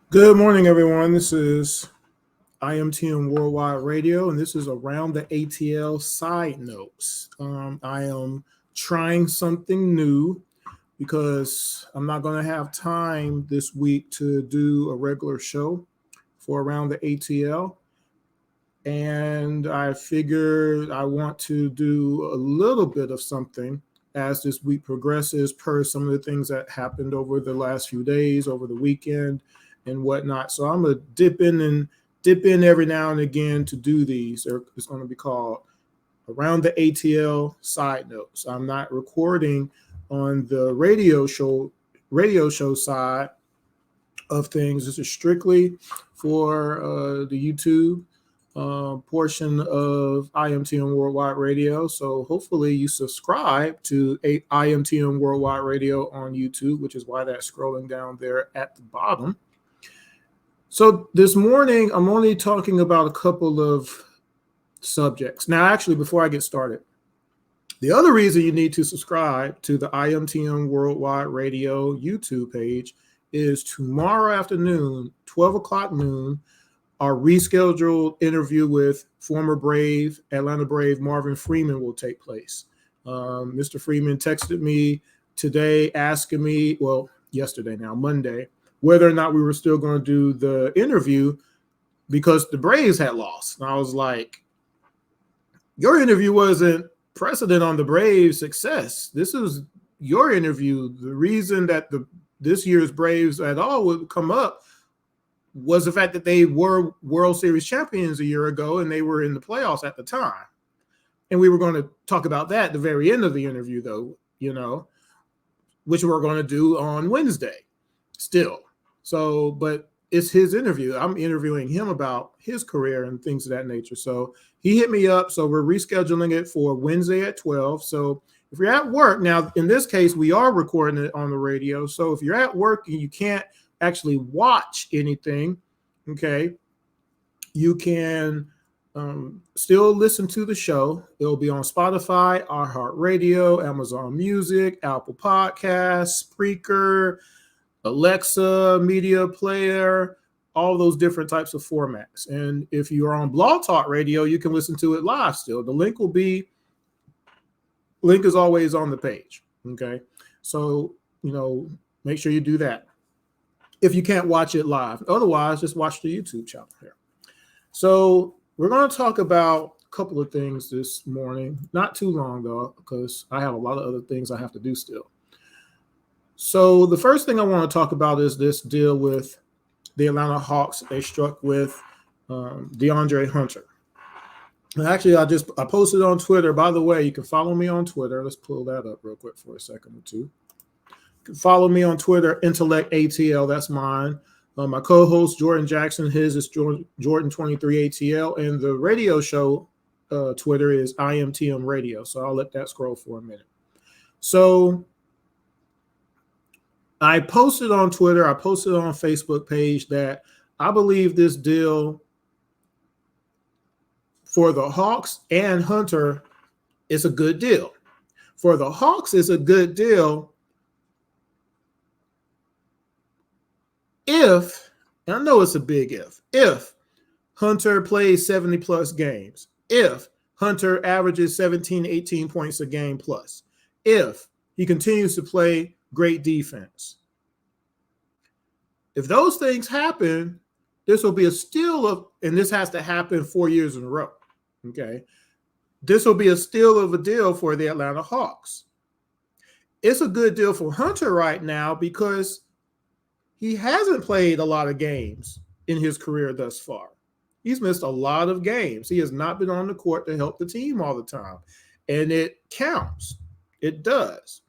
Good morning, everyone. This is IMTM Worldwide Radio, and this is Around the ATL Sidenotes. I am trying something new because I'm not going to have time this week to do a regular show for Around the ATL. And I figured I want to do a little bit of something as this week progresses per some of the things that happened over the last few days, over the weekend, and whatnot. So I'm gonna dip in every now and again to do these. It's going to be called Around the ATL Side Notes. I'm not recording on the radio show side of things. This is strictly for the YouTube portion of IMTM Worldwide Radio. So hopefully you subscribe to IMTM Worldwide Radio on YouTube, which is why that's scrolling down there at the bottom. So this morning, I'm only talking about a couple of subjects. Now, actually, before I get started, the other reason you need to subscribe to the IMTM Worldwide Radio YouTube page is tomorrow afternoon, 12 o'clock noon, our rescheduled interview with former Atlanta Brave Marvin Freeman will take place. Mr. Freeman texted me today asking me, yesterday now, Monday, whether or not we were still going to do the interview because the Braves had lost. And I was like, your interview wasn't precedent on the Braves' success. This is your interview. The reason that this year's Braves at all would come up was the fact that they were World Series champions a year ago and they were in the playoffs at the time. And we were going to talk about that at the very end of the interview, though, which we're going to do on Wednesday still. So, but it's his interview. I'm interviewing him about his career and things of that nature. So he hit me up. So we're rescheduling it for Wednesday at 12. So if you're at work, now in this case, we are recording it on the radio. So if you're at work and you can't actually watch anything, okay, you can still listen to the show. It'll be on Spotify, iHeartRadio, Amazon Music, Apple Podcasts, Spreaker, Alexa, Media Player, all those different types of formats. And if you are on Blog Talk Radio, you can listen to it live still. The link is always on the page. Okay. So, make sure you do that if you can't watch it live. Otherwise, just watch the YouTube channel here. So we're going to talk about a couple of things this morning. Not too long, though, because I have a lot of other things I have to do still. So the first thing I want to talk about is this deal with the Atlanta Hawks that they struck with DeAndre Hunter. And actually, I posted on Twitter. By the way, you can follow me on Twitter. Let's pull that up real quick for a second or two. You can follow me on Twitter, Intellect ATL. That's mine. My co-host, Jordan Jackson, his is Jordan23ATL. And the radio show Twitter is IMTM Radio. So I'll let that scroll for a minute. So I posted on Twitter, I posted on Facebook page that I believe this deal for the Hawks and Hunter is a good deal. For the Hawks, it's a good deal if and I know it's a big if Hunter plays 70 plus games, if Hunter averages 17, 18 points a game plus, if he continues to play great defense. If those things happen, this will be a steal of, and this has to happen 4 years in a row. Okay. This will be a steal of a deal for the Atlanta Hawks. It's a good deal for Hunter right now because he hasn't played a lot of games in his career thus far. He's missed a lot of games. He has not been on the court to help the team all the time. And it counts. It does.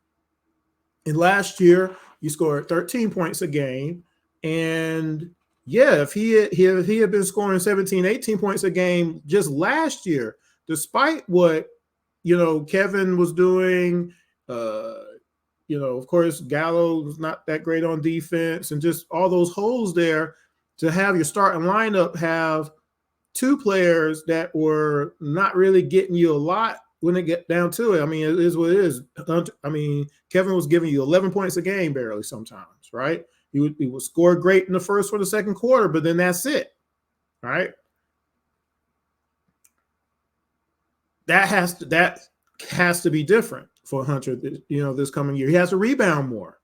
And last year, he scored 13 points a game. And yeah, if he had been scoring 17, 18 points a game just last year, despite what, Kevin was doing, of course, Gallo was not that great on defense and just all those holes there, to have your starting lineup have two players that were not really getting you a lot when it get down to it. I mean, it is what it is. I mean, Kevin was giving you 11 points a game barely sometimes, right? He would score great in the first or the second quarter, but then that's it, right? That has to be different for Hunter, this coming year. He has to rebound more.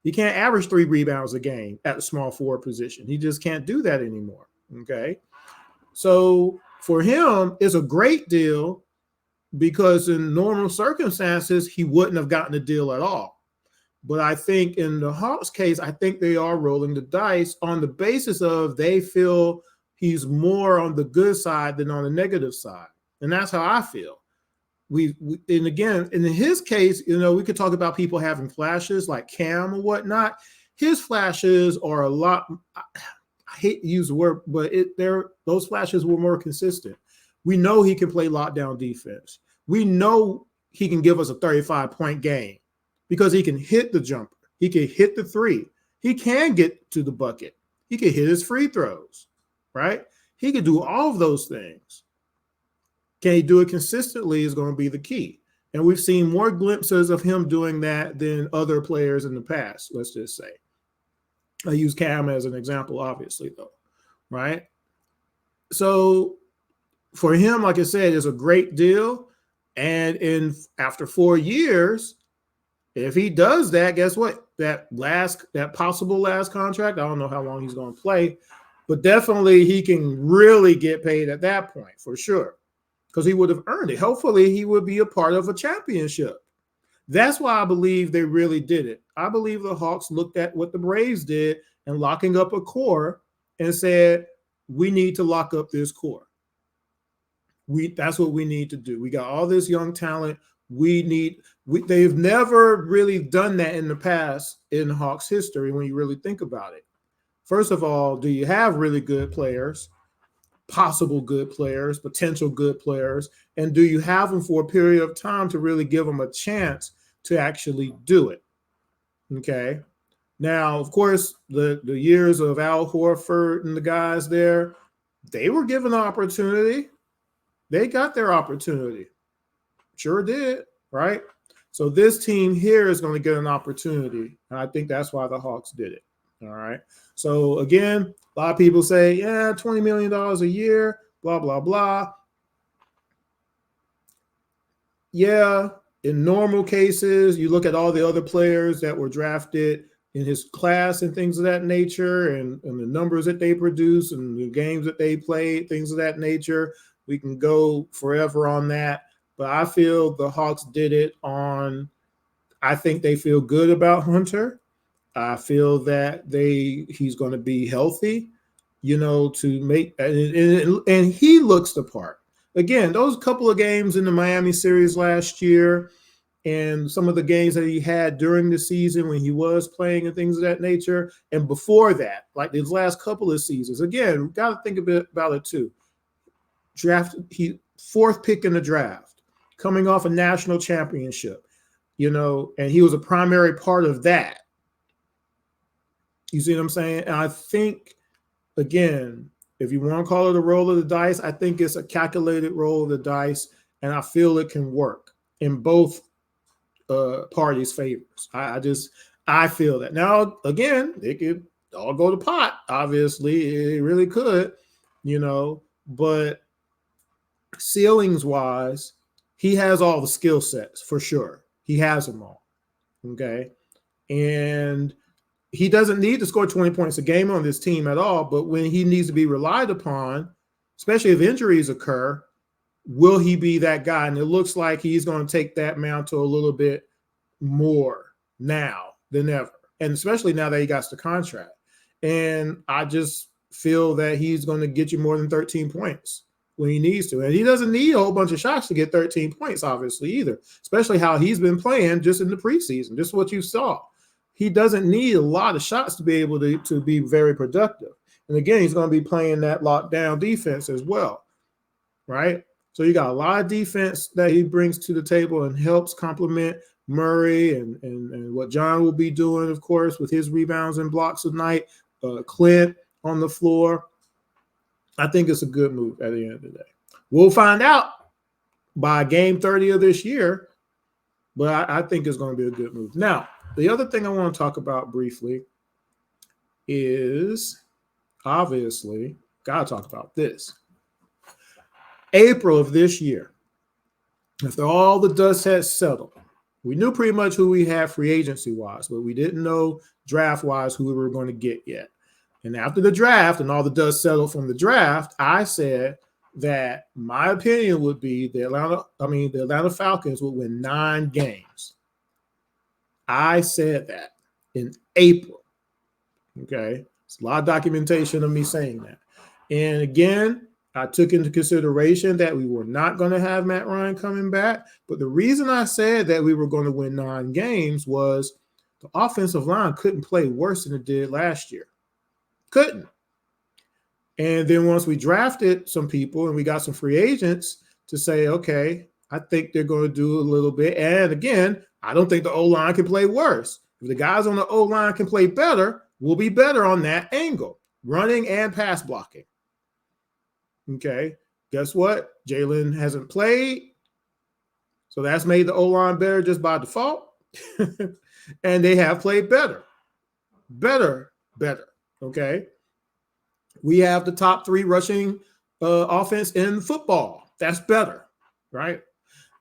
He can't average 3 rebounds a game at the small forward position. He just can't do that anymore, okay? So for him, it's a great deal because in normal circumstances, he wouldn't have gotten a deal at all. But I think in the Hawks case, I think they are rolling the dice on the basis of they feel he's more on the good side than on the negative side. And that's how I feel. And again, in his case, we could talk about people having flashes like Cam or whatnot. His flashes are a lot, I hate to use the word, but those flashes were more consistent. We know he can play lockdown defense. We know he can give us a 35-point game because he can hit the jumper. He can hit the three. He can get to the bucket. He can hit his free throws, right? He can do all of those things. Can he do it consistently is going to be the key. And we've seen more glimpses of him doing that than other players in the past, let's just say. I use Cam as an example, obviously, though, right? So for him, like I said, it's a great deal. And after 4 years, if he does that, guess what? That possible last contract, I don't know how long he's going to play, but definitely he can really get paid at that point for sure, because he would have earned it. Hopefully he would be a part of a championship. That's why I believe they really did it. I believe the Hawks looked at what the Braves did and locking up a core and said, we need to lock up this core. That's what we need to do. We got all this young talent. They've never really done that in the past in Hawks history when you really think about it. First of all, do you have really good players, possible good players, potential good players, and do you have them for a period of time to really give them a chance to actually do it? Okay. Now, of course, the years of Al Horford and the guys there, they were given an opportunity. They got their opportunity. Sure did, right? So this team here is going to get an opportunity. And I think that's why the Hawks did it. All right. So again, a lot of people say, yeah, $20 million a year, blah, blah, blah. Yeah, in normal cases, you look at all the other players that were drafted in his class and things of that nature, and the numbers that they produce and the games that they played, things of that nature. We can go forever on that. But I feel the Hawks did it I think they feel good about Hunter. I feel that he's going to be healthy, to make, and he looks the part. Again, those couple of games in the Miami series last year and some of the games that he had during the season when he was playing and things of that nature, and before that, like these last couple of seasons, again, got to think a bit about it too. He 4th pick in the draft, coming off a national championship, and he was a primary part of that. You see what I'm saying? And I think, again, if you want to call it a roll of the dice, I think it's a calculated roll of the dice, and I feel it can work in both parties' favors. I feel that. Now, again, all go to pot. Obviously, it really could, but ceilings wise, he has all the skill sets for sure. He has them all. Okay. And he doesn't need to score 20 points a game on this team at all. But when he needs to be relied upon, especially if injuries occur, will he be that guy? And it looks like he's going to take that mantle a little bit more now than ever. And especially now that he got the contract. And I just feel that he's going to get you more than 13 points when he needs to. And he doesn't need a whole bunch of shots to get 13 points, obviously, either, especially how he's been playing just in the preseason, just what you saw. He doesn't need a lot of shots to be able to be very productive. And again, he's going to be playing that lockdown defense as well, right? So you got a lot of defense that he brings to the table and helps complement Murray and what John will be doing, of course, with his rebounds and blocks tonight. Clint on the floor. I think it's a good move at the end of the day. We'll find out by game 30 of this year, but I think it's going to be a good move. Now, the other thing I want to talk about briefly is, obviously, got to talk about this. April of this year, after all the dust had settled, we knew pretty much who we had free agency-wise, but we didn't know draft-wise who we were going to get yet. And after the draft and all the dust settled from the draft, I said that my opinion would be the Atlanta Falcons would win 9 games. I said that in April. Okay. It's a lot of documentation of me saying that. And again, I took into consideration that we were not going to have Matt Ryan coming back. But the reason I said that we were going to win 9 games was the offensive line couldn't play worse than it did last year. Couldn't. And then once we drafted some people and we got some free agents to say, okay, I think they're going to do a little bit. And again, I don't think the O-line can play worse. If the guys on the O-line can play better, we'll be better on that angle, running and pass blocking. Okay, guess what? Jalen hasn't played. So that's made the O-line better just by default. And they have played better. Better. Okay. We have the top 3 rushing offense in football. That's better, right?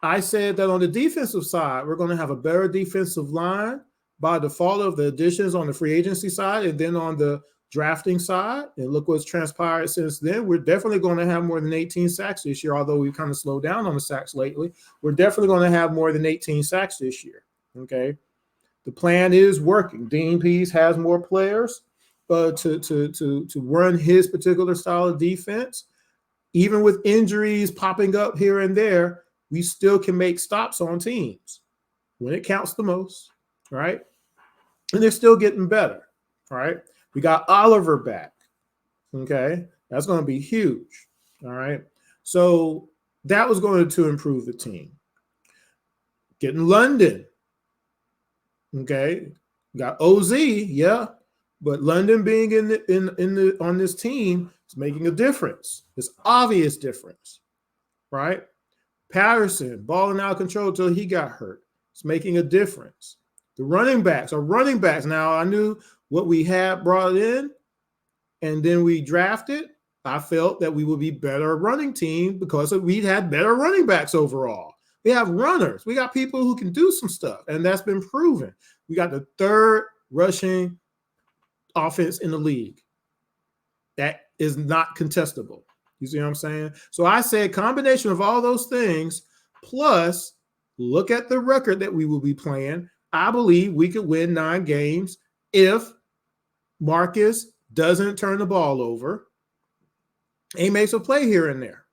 I said that on the defensive side, we're going to have a better defensive line by default of the additions on the free agency side, and then on the drafting side. And look what's transpired since then. We're definitely going to have more than 18 sacks this year, although we've kind of slowed down on the sacks lately. We're definitely going to have more than 18 sacks this year. Okay. The plan is working. Dean Pease has more players to run his particular style of defense. Even with injuries popping up here and there, we still can make stops on teams when it counts the most, right? And they're still getting better, right? We got Oliver back, okay? That's going to be huge, all right? So that was going to improve the team. Getting London, okay? Got OZ, yeah. But London being on this team is making a difference. It's obvious difference, right? Patterson balling out of control until he got hurt. It's making a difference. The running backs are running backs. Now, I knew what we had brought in, and then we drafted. I felt that we would be better running team because we had better running backs overall. We have runners. We got people who can do some stuff, and that's been proven. We got the 3rd rushing offense in the league. That is not contestable. You see what I'm saying? So I said combination of all those things, plus look at the record that we will be playing. I believe we could win 9 games if Marcus doesn't turn the ball over. He makes a play here and there.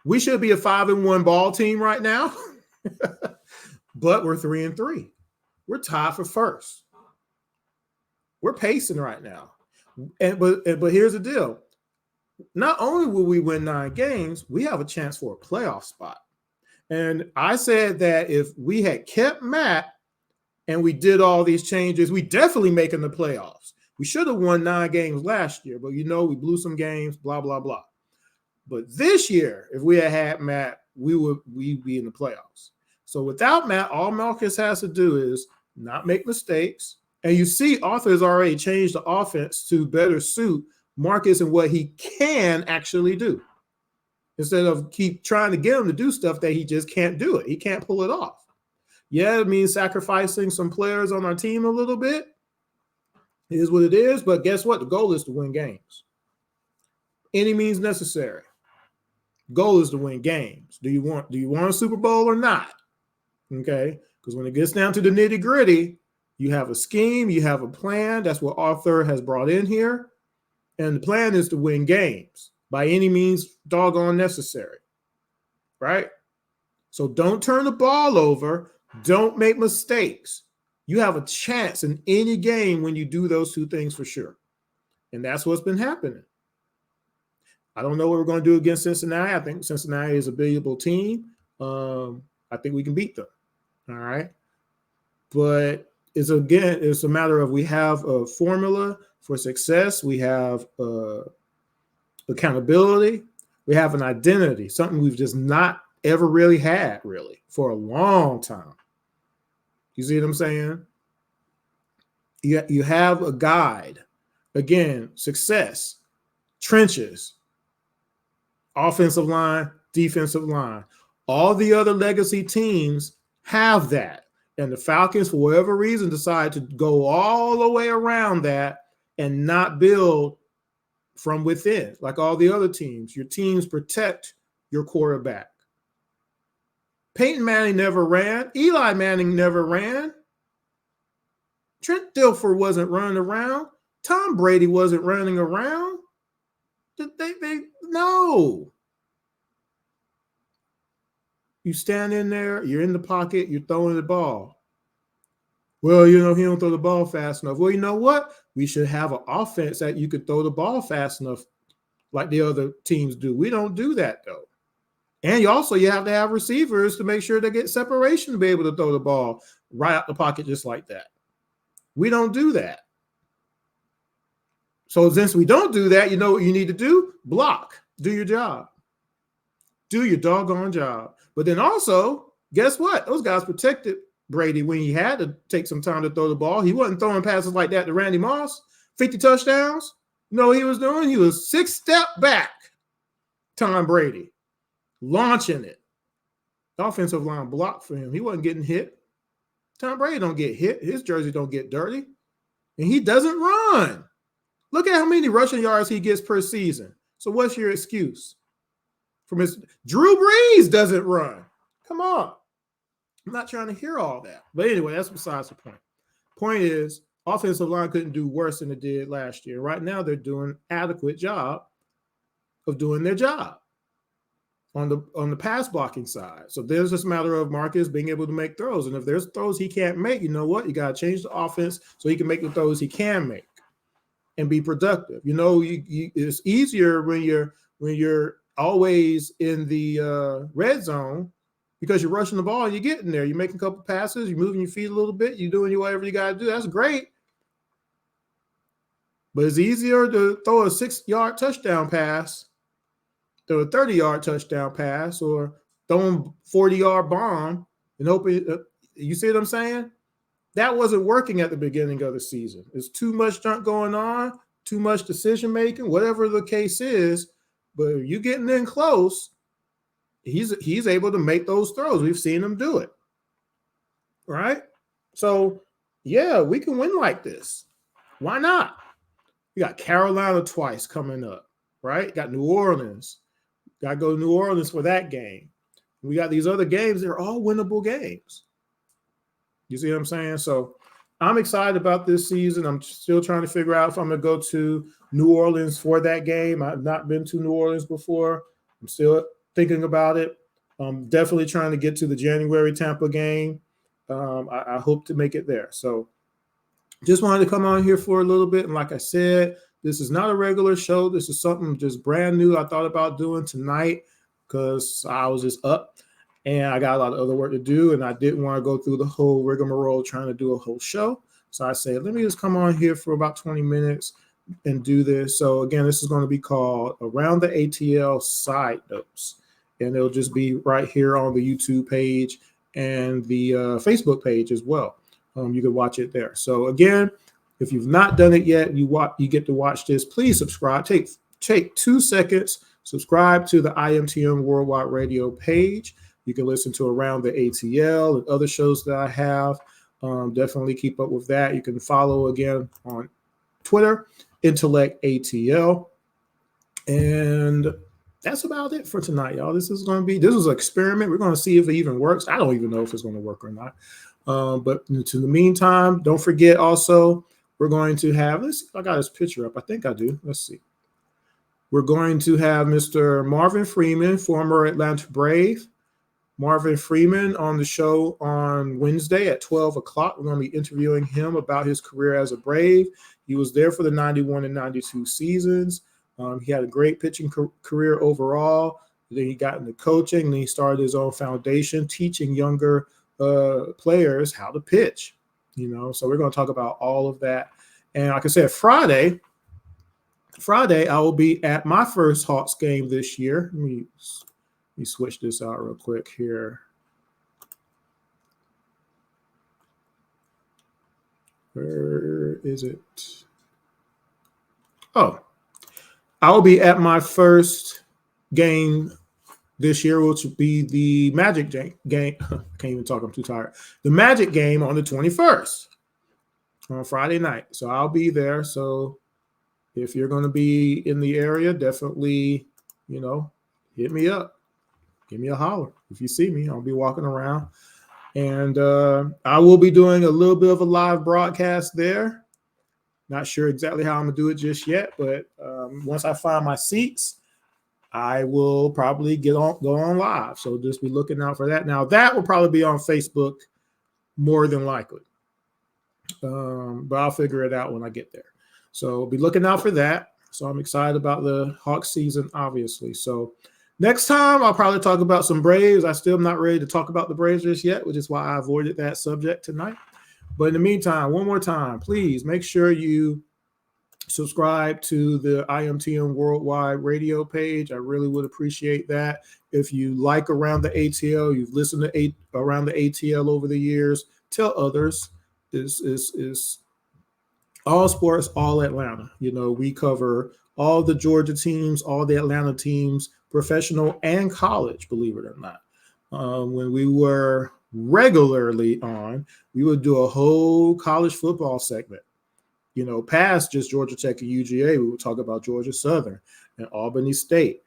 We should be a 5-1 ball team right now, but we're 3-3. We're tied for first. We're pacing right now. But here's the deal. Not only will we win 9 games, we have a chance for a playoff spot. And I said that if we had kept Matt and we did all these changes, we definitely making the playoffs. We should have won 9 games last year, but we blew some games, blah, blah, blah. But this year, if we had Matt, we'd be in the playoffs. So without Matt, all Marcus has to do is not make mistakes, And you see, Arthur has already changed the offense to better suit Marcus and what he can actually do, instead of keep trying to get him to do stuff that he just can't do it. He can't pull it off. Yeah, it means sacrificing some players on our team a little bit. It is what it is. But guess what? The goal is to win games. Any means necessary. Goal is to win games. Do you want a Super Bowl or not? Okay, because when it gets down to the nitty gritty, you have a scheme, you have a plan. That's what Arthur has brought in here, and the plan is to win games by any means doggone necessary, right? So don't turn the ball over. Don't make mistakes. You have a chance in any game when you do those two things for sure, and that's what's been happening. I don't know what we're going to do against Cincinnati. I think Cincinnati is a beatable team. I think we can beat them. All right. But it's a matter of we have a formula for success. We have accountability. We have an identity, something we've just not ever really had for a long time. You see what I'm saying? You have a guide. Again, success, trenches, offensive line, defensive line. All the other legacy teams have that. And the Falcons, for whatever reason, decide to go all the way around that and not build from within like all the other teams. Your teams protect your quarterback. Peyton Manning never ran. Eli Manning never ran. Trent Dilfer wasn't running around. Tom Brady wasn't running around. No. You stand in there, you're in the pocket, you're throwing the ball. Well, he don't throw the ball fast enough. Well, you know what? We should have an offense that you could throw the ball fast enough like the other teams do. We don't do that, though. And you have to have receivers to make sure they get separation to be able to throw the ball right out the pocket just like that. We don't do that. So since we don't do that, you know what you need to do? Block. Do your job. Do your doggone job. But then also, guess what? Those guys protected Brady when he had to take some time to throw the ball. He wasn't throwing passes like that to Randy Moss. 50 touchdowns. You know what he was doing? He was 6-step back. Tom Brady. Launching it. The offensive line blocked for him. He wasn't getting hit. Tom Brady don't get hit. His jersey don't get dirty. And he doesn't run. Look at how many rushing yards he gets per season. So what's your excuse? Drew Brees doesn't run. Come on. I'm not trying to hear all that. But anyway, that's besides the point. Point is, offensive line couldn't do worse than it did last year. Right now, they're doing an adequate job of doing their job on the pass blocking side. So there's this matter of Marcus being able to make throws. And if there's throws he can't make, you know what? You got to change the offense so he can make the throws he can make and be productive. It's easier when you're always in the red zone because you're rushing the ball and you're getting there. You're making a couple passes, you're moving your feet a little bit, you're doing whatever you got to do. That's great. But it's easier to throw a 6-yard touchdown pass than a 30-yard touchdown pass or throwing 40-yard bomb and hoping. You see what I'm saying? That wasn't working at the beginning of the season. There's too much junk going on, too much decision making, whatever the case is. But if you're getting in close, he's able to make those throws. We've seen him do it. Right? So, yeah, we can win like this. Why not? We got Carolina twice coming up, right? Got New Orleans. Got to go to New Orleans for that game. We got these other games. They're all winnable games. You see what I'm saying? So I'm excited about this season. I'm still trying to figure out if I'm going to go to New Orleans for that game. I've not been to New Orleans before. I'm still thinking about it. I'm definitely trying to get to the January Tampa game. I hope to make it there. So just wanted to come on here for a little bit. And like I said, this is not a regular show. This is something just brand new I thought about doing tonight because I was just up. And I got a lot of other work to do, and I didn't want to go through the whole rigmarole trying to do a whole show. So I said, let me just come on here for about 20 minutes and do this. So again, this is going to be called Around the ATL Sidenotes, and it'll just be right here on the YouTube page and the Facebook page as well. You can watch it there. So again, if you've not done it yet, you get to watch this. Please subscribe. Take 2 seconds. Subscribe to the IMTM Worldwide Radio page. You can listen to Around the ATL and other shows that I have. Definitely keep up with that. You can follow again on Twitter, Intellect ATL. And that's about it for tonight, y'all. This was an experiment. We're going to see if it even works. I don't even know if it's going to work or not. But to the meantime, don't forget also, we're going to have, let's see if I got his picture up. I think I do. Let's see. We're going to have Mr. Marvin Freeman, former Atlanta Brave. Marvin Freeman on the show on Wednesday at 12 o'clock. We're going to be interviewing him about his career as a Brave. He was there for the 91 and 92 seasons. He had a great pitching career overall. Then he got into coaching, and he started his own foundation teaching younger players how to pitch. So we're going to talk about all of that. And like I said, Friday, I will be at my first Hawks game this year. Let me switch this out real quick here. Where is it? Oh, I will be at my first game this year, which will be the Magic game. I can't even talk. I'm too tired. The Magic game on the 21st on Friday night. So I'll be there. So if you're going to be in the area, definitely, hit me up. Give me a holler. If you see me, I'll be walking around. And I will be doing a little bit of a live broadcast there. Not sure exactly how I'm going to do it just yet, but once I find my seats, I will probably go on live. So just be looking out for that. Now, that will probably be on Facebook more than likely. But I'll figure it out when I get there. So be looking out for that. So I'm excited about the Hawks season, obviously. So next time, I'll probably talk about some Braves. I still am not ready to talk about the Braves just yet, which is why I avoided that subject tonight. But in the meantime, one more time, please make sure you subscribe to the IMTM Worldwide Radio page. I really would appreciate that. If you like Around the ATL, you've listened to Around the ATL over the years, tell others. Is all sports, all Atlanta. We cover all the Georgia teams, all the Atlanta teams, professional and college, believe it or not. When we were regularly on, we would do a whole college football segment. Past just Georgia Tech and UGA, we would talk about Georgia Southern and Albany State,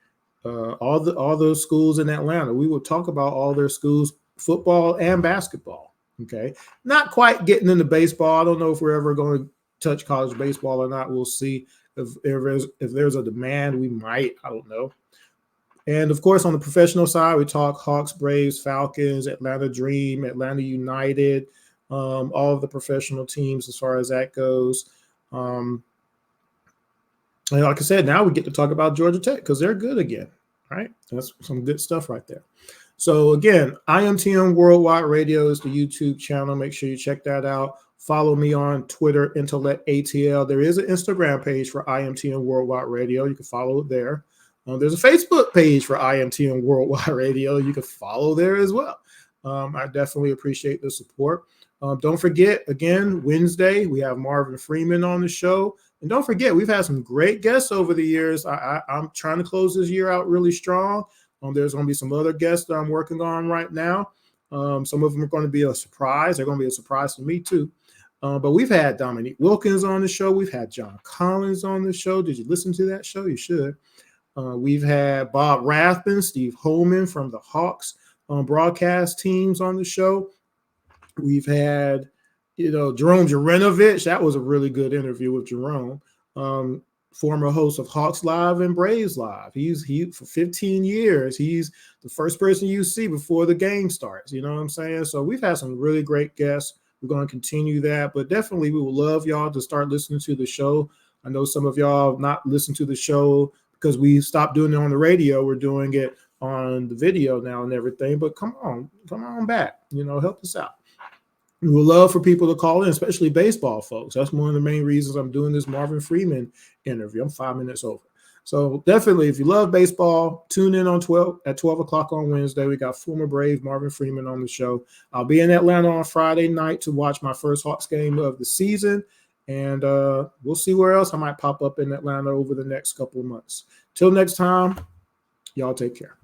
all those schools in Atlanta. We would talk about all their schools, football and basketball. Okay, not quite getting into baseball. I don't know if we're ever going to touch college baseball or not. We'll see. If there's a demand, we might. I don't know. And of course, on the professional side, we talk Hawks, Braves, Falcons, Atlanta Dream, Atlanta United, all of the professional teams as far as that goes. And like I said, now we get to talk about Georgia Tech because they're good again, right? That's some good stuff right there. So again, IMTM Worldwide Radio is the YouTube channel. Make sure you check that out. Follow me on Twitter, Intellect ATL. There is an Instagram page for IMTM Worldwide Radio. You can follow it there. There's a Facebook page for IMTM Worldwide Radio. You can follow there as well. I definitely appreciate the support. Don't forget, again, Wednesday, we have Marvin Freeman on the show. And don't forget, we've had some great guests over the years. I'm trying to close this year out really strong. There's going to be some other guests that I'm working on right now. Some of them are going to be a surprise. They're going to be a surprise to me, too. But we've had Dominique Wilkins on the show. We've had John Collins on the show. Did you listen to that show? You should. We've had Bob Rathman, Steve Holman from the Hawks broadcast teams on the show. We've had, Jerome Jarinovich. That was a really good interview with Jerome, former host of Hawks Live and Braves Live. He for 15 years, he's the first person you see before the game starts. You know what I'm saying? So we've had some really great guests. We're going to continue that, but definitely we would love y'all to start listening to the show. I know some of y'all have not listened to the show because we stopped doing it on the radio. We're doing it on the video now and everything, but come on back, help us out. We would love for people to call in, especially baseball folks. That's one of the main reasons I'm doing this Marvin Freeman interview. I'm 5 minutes over. So definitely, if you love baseball, tune in on 12 o'clock on Wednesday. We got former Brave Marvin Freeman on the show. I'll be in Atlanta on Friday night to watch my first Hawks game of the season. And we'll see where else I might pop up in Atlanta over the next couple of months. Till next time, y'all take care.